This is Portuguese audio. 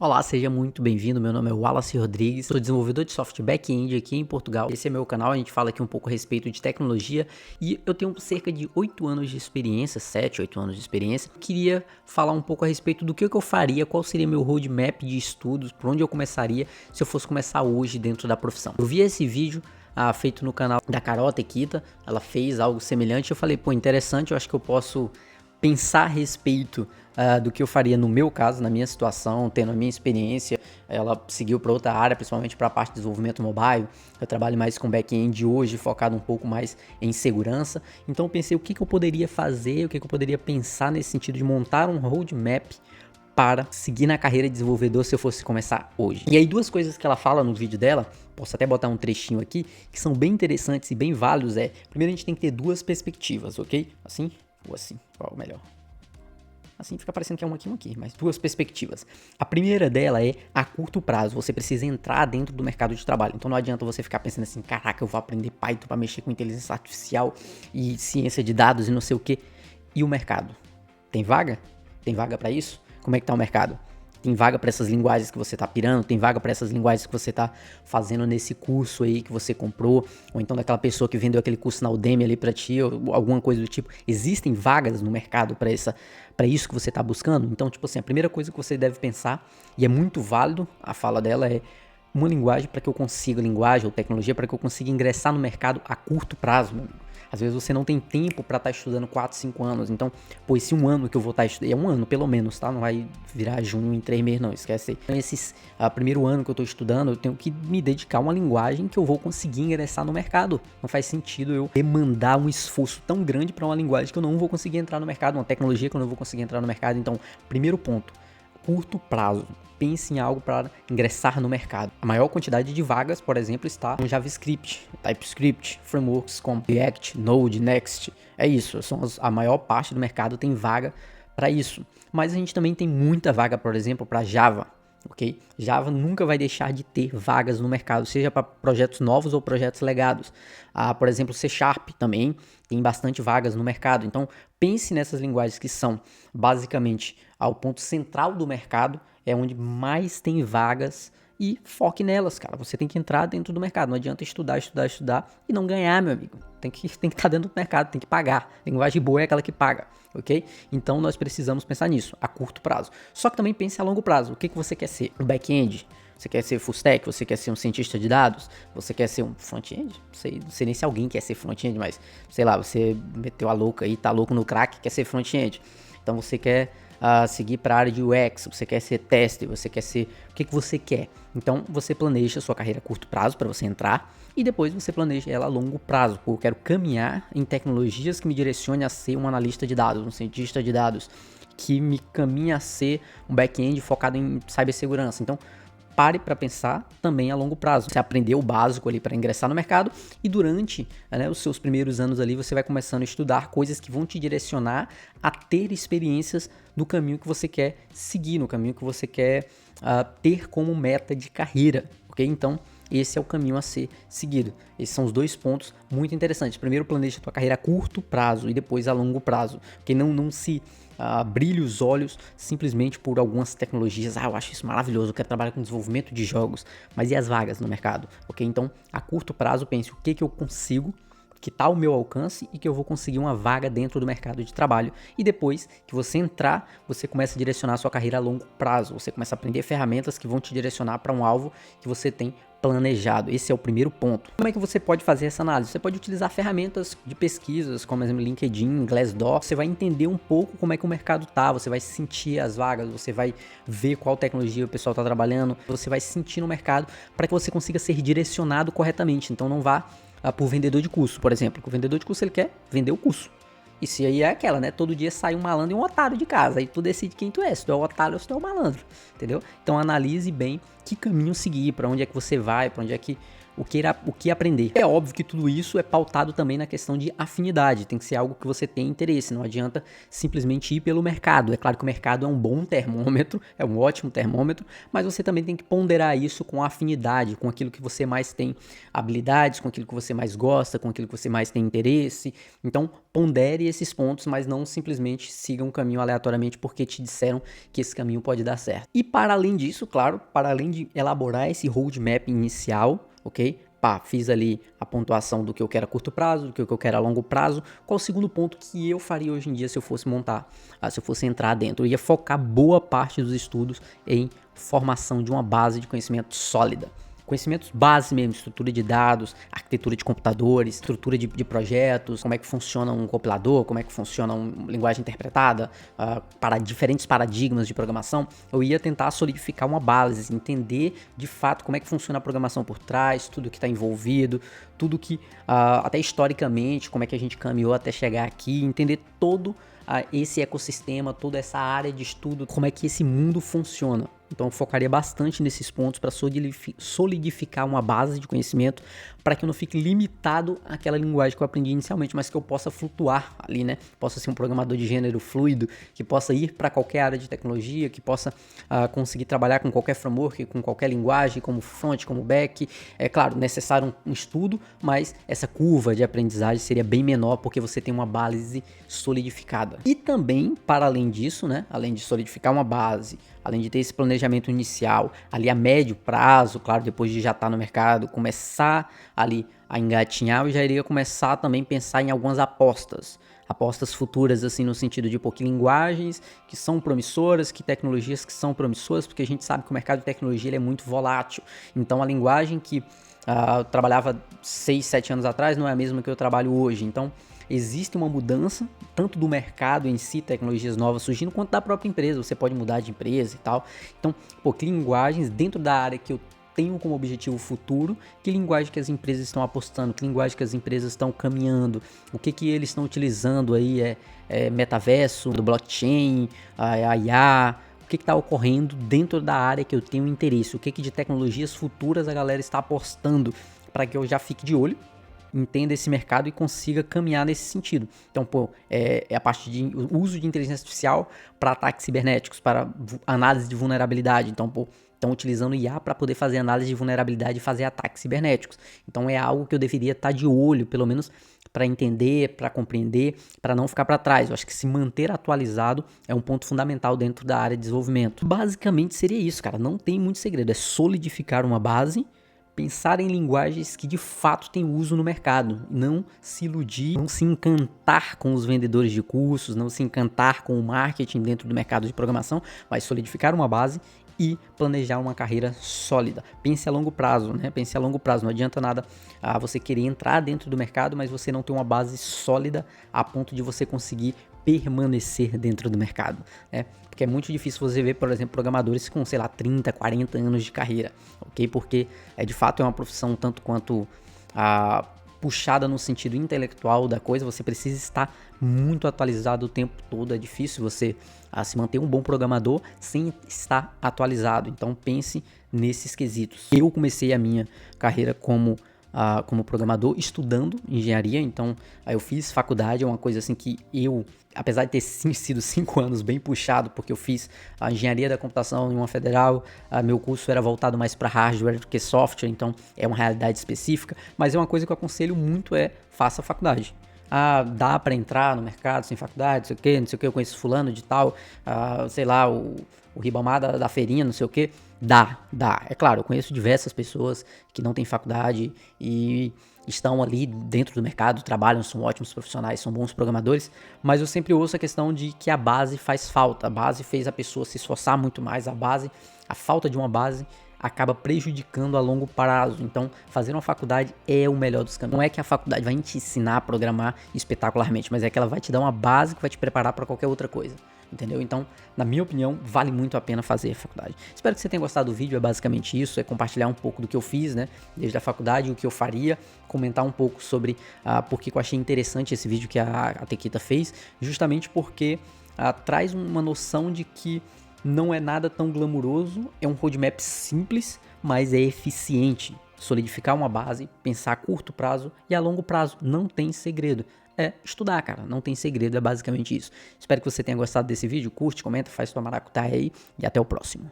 Olá, seja muito bem-vindo. Meu nome é Wallace Rodrigues, sou desenvolvedor de software back-end aqui em Portugal. Esse é meu canal, a gente fala aqui um pouco a respeito de tecnologia e eu tenho cerca de 8 anos de experiência, 7, 8 anos de experiência. Queria falar um pouco a respeito do que eu faria, qual seria meu roadmap de estudos, por onde eu começaria se eu fosse começar hoje dentro da profissão. Eu vi esse vídeo feito no canal da Carol Tequita, ela fez algo semelhante, eu falei, pô, interessante, eu acho que eu posso pensar a respeito do que eu faria no meu caso, na minha situação, tendo a minha experiência. Ela seguiu para outra área, principalmente para a parte de desenvolvimento mobile. Eu trabalho mais com back-end hoje, focado um pouco mais em segurança. Então eu pensei o que eu poderia fazer, o que eu poderia pensar nesse sentido de montar um roadmap para seguir na carreira de desenvolvedor se eu fosse começar hoje. E aí duas coisas que ela fala no vídeo dela, posso até botar um trechinho aqui, que são bem interessantes e bem válidos. Primeiro a gente tem que ter duas perspectivas, ok? Assim ou assim, qual é o melhor? Assim fica parecendo que é um aqui, mas duas perspectivas. A primeira dela é a curto prazo, você precisa entrar dentro do mercado de trabalho. Então não adianta você ficar pensando assim, caraca, eu vou aprender Python para mexer com inteligência artificial e ciência de dados e não sei o que. E o mercado? Tem vaga? Tem vaga para isso? Como é que tá o mercado? Tem vaga para essas linguagens que você tá pirando? Tem vaga para essas linguagens que você tá fazendo nesse curso aí que você comprou? Ou então daquela pessoa que vendeu aquele curso na Udemy ali para ti, ou alguma coisa do tipo. Existem vagas no mercado para isso que você tá buscando? Então, tipo assim, a primeira coisa que você deve pensar, e é muito válido, a fala dela é uma linguagem para que eu consiga, linguagem ou tecnologia para que eu consiga ingressar no mercado a curto prazo, meu amigo. Às vezes você não tem tempo para estar estudando 4, 5 anos. Então, pô, esse um ano que eu vou estar estudando, é um ano pelo menos, tá? Não vai virar junho em 3 meses, não, esquece aí. Então, esse primeiro ano que eu tô estudando, eu tenho que me dedicar a uma linguagem que eu vou conseguir ingressar no mercado. Não faz sentido eu demandar um esforço tão grande para uma linguagem que eu não vou conseguir entrar no mercado, uma tecnologia que eu não vou conseguir entrar no mercado. Então, primeiro ponto, curto prazo. Pense em algo para ingressar no mercado. A maior quantidade de vagas, por exemplo, está no JavaScript, TypeScript, frameworks como React, Node, Next. É isso, a maior parte do mercado tem vaga para isso. Mas a gente também tem muita vaga, por exemplo, para Java. Ok? Java nunca vai deixar de ter vagas no mercado, seja para projetos novos ou projetos legados. Por exemplo, C# também tem bastante vagas no mercado. Então, pense nessas linguagens que são basicamente ao ponto central do mercado, é onde mais tem vagas e foque nelas, cara. Você tem que entrar dentro do mercado. Não adianta estudar e não ganhar, meu amigo. Tem que estar dentro do mercado, tem que pagar. Linguagem boa é aquela que paga, ok? Então nós precisamos pensar nisso, a curto prazo. Só que também pense a longo prazo. O que você quer ser? Um back-end? Você quer ser full stack? Você quer ser um cientista de dados? Você quer ser um front-end? Não sei nem se alguém quer ser front-end, mas sei lá, você meteu a louca aí, tá louco no crack, quer ser front-end. Então você quer seguir para a área de UX, você quer ser tester, você quer ser... O que você quer? Então você planeja a sua carreira a curto prazo para você entrar e depois você planeja ela a longo prazo. Pô, eu quero caminhar em tecnologias que me direcione a ser um analista de dados, um cientista de dados, que me caminhe a ser um back-end focado em cibersegurança. Então pare para pensar também a longo prazo. Você aprendeu o básico ali para ingressar no mercado e durante os seus primeiros anos ali você vai começando a estudar coisas que vão te direcionar a ter experiências no caminho que você quer seguir, no caminho que você quer ter como meta de carreira, ok? Então esse é o caminho a ser seguido. Esses são os dois pontos muito interessantes. Primeiro, planeja a tua carreira a curto prazo e depois a longo prazo, porque não se brilhe os olhos simplesmente por algumas tecnologias. Eu acho isso maravilhoso, eu quero trabalhar com desenvolvimento de jogos, mas e as vagas no mercado? Ok? Então, a curto prazo, pense o que eu consigo, que está ao meu alcance e que eu vou conseguir uma vaga dentro do mercado de trabalho. E depois que você entrar, você começa a direcionar a sua carreira a longo prazo. Você começa a aprender ferramentas que vão te direcionar para um alvo que você tem planejado. Esse é o primeiro ponto. Como é que você pode fazer essa análise? Você pode utilizar ferramentas de pesquisas, como exemplo LinkedIn, Glassdoor. Você vai entender um pouco como é que o mercado tá, você vai sentir as vagas, você vai ver qual tecnologia o pessoal está trabalhando, você vai sentir no mercado para que você consiga ser direcionado corretamente. Então não vá por vendedor de curso, por exemplo. O vendedor de curso ele quer vender o curso. Isso aí é aquela, né? Todo dia sai um malandro e um otário de casa. Aí tu decide quem tu é, se tu é o otário ou se tu é o malandro, entendeu? Então analise bem que caminho seguir, para onde é que você vai, para onde é que o que aprender. É óbvio que tudo isso é pautado também na questão de afinidade, tem que ser algo que você tem interesse, não adianta simplesmente ir pelo mercado. É claro que o mercado é um bom termômetro, é um ótimo termômetro, mas você também tem que ponderar isso com a afinidade, com aquilo que você mais tem habilidades, com aquilo que você mais gosta, com aquilo que você mais tem interesse. Então, pondere esses pontos, mas não simplesmente siga um caminho aleatoriamente porque te disseram que esse caminho pode dar certo. E para além disso, claro, para além de elaborar esse roadmap inicial, ok? Pá, fiz ali a pontuação do que eu quero a curto prazo, do que eu quero a longo prazo. Qual o segundo ponto que eu faria hoje em dia se eu fosse montar, se eu fosse entrar dentro? Eu ia focar boa parte dos estudos em formação de uma base de conhecimento sólida. Conhecimentos básicos mesmo, estrutura de dados, arquitetura de computadores, estrutura de projetos, como é que funciona um compilador, como é que funciona uma linguagem interpretada, para diferentes paradigmas de programação. Eu ia tentar solidificar uma base, entender de fato como é que funciona a programação por trás, tudo que está envolvido, tudo que, até historicamente, como é que a gente caminhou até chegar aqui, entender todo esse ecossistema, toda essa área de estudo, como é que esse mundo funciona. Então eu focaria bastante nesses pontos para solidificar uma base de conhecimento para que eu não fique limitado àquela linguagem que eu aprendi inicialmente, mas que eu possa flutuar ali, né? Possa ser um programador de gênero fluido, que possa ir para qualquer área de tecnologia, que possa conseguir trabalhar com qualquer framework, com qualquer linguagem, como front, como back. É claro, necessário um estudo, mas essa curva de aprendizagem seria bem menor porque você tem uma base solidificada. E também, para além disso, né? Além de solidificar uma base, além de ter esse planejamento inicial, ali a médio prazo, claro, depois de já estar no mercado, começar ali a engatinhar, eu já iria começar também a pensar em algumas apostas futuras, assim, no sentido de, que linguagens que são promissoras, que tecnologias que são promissoras, porque a gente sabe que o mercado de tecnologia ele é muito volátil. Então, a linguagem que eu trabalhava 6, 7 anos atrás não é a mesma que eu trabalho hoje. Então, existe uma mudança, tanto do mercado em si, tecnologias novas surgindo, quanto da própria empresa. Você pode mudar de empresa e tal. Então, que linguagens dentro da área que eu tenho como objetivo futuro, que linguagem que as empresas estão apostando, que linguagem que as empresas estão caminhando, o que eles estão utilizando aí, metaverso, do blockchain, a IA, o que está ocorrendo dentro da área que eu tenho interesse, o que de tecnologias futuras a galera está apostando, para que eu já fique de olho, entenda esse mercado e consiga caminhar nesse sentido. Então, é a parte de uso de inteligência artificial para ataques cibernéticos, para análise de vulnerabilidade. Então, estão utilizando IA para poder fazer análise de vulnerabilidade e fazer ataques cibernéticos. Então, é algo que eu deveria estar de olho, pelo menos para entender, para compreender, para não ficar para trás. Eu acho que se manter atualizado é um ponto fundamental dentro da área de desenvolvimento. Basicamente seria isso, cara. Não tem muito segredo. É solidificar uma base, pensar em linguagens que de fato têm uso no mercado, não se iludir, não se encantar com os vendedores de cursos, não se encantar com o marketing dentro do mercado de programação, mas solidificar uma base e planejar uma carreira sólida. Pense a longo prazo, né? Pense a longo prazo. Não adianta nada você querer entrar dentro do mercado, mas você não ter uma base sólida a ponto de você conseguir permanecer dentro do mercado, né? Porque é muito difícil você ver, por exemplo, programadores com, 30, 40 anos de carreira, ok? Porque de fato é uma profissão tanto quanto puxada no sentido intelectual da coisa, você precisa estar muito atualizado o tempo todo, é difícil você se manter um bom programador sem estar atualizado, então pense nesses quesitos. Eu comecei a minha carreira como programador estudando engenharia, então eu fiz faculdade, é uma coisa assim que eu, apesar de ter sido 5 anos bem puxado, porque eu fiz a engenharia da computação em uma federal, meu curso era voltado mais para hardware do que software, então é uma realidade específica, mas é uma coisa que eu aconselho muito faça faculdade. Dá para entrar no mercado sem faculdade, não sei o que, eu conheço fulano de tal, o Ribamar da feirinha, não sei o que. Dá. É claro, eu conheço diversas pessoas que não têm faculdade e estão ali dentro do mercado, trabalham, são ótimos profissionais, são bons programadores, mas eu sempre ouço a questão de que a base faz falta, a base fez a pessoa se esforçar muito mais, a falta de uma base acaba prejudicando a longo prazo. Então, fazer uma faculdade é o melhor dos caminhos. Não é que a faculdade vai te ensinar a programar espetacularmente, mas é que ela vai te dar uma base que vai te preparar para qualquer outra coisa. Entendeu? Então, na minha opinião, vale muito a pena fazer a faculdade. Espero que você tenha gostado do vídeo, é basicamente isso, é compartilhar um pouco do que eu fiz, né, desde a faculdade, o que eu faria, comentar um pouco sobre por que eu achei interessante esse vídeo que a Tequita fez, justamente porque traz uma noção de que não é nada tão glamuroso, é um roadmap simples, mas é eficiente. solidificar uma base, pensar a curto prazo e a longo prazo. Não tem segredo. É estudar, cara. Não tem segredo, é basicamente isso. Espero que você tenha gostado desse vídeo. Curte, comenta, faz tua maracutaia aí e até o próximo.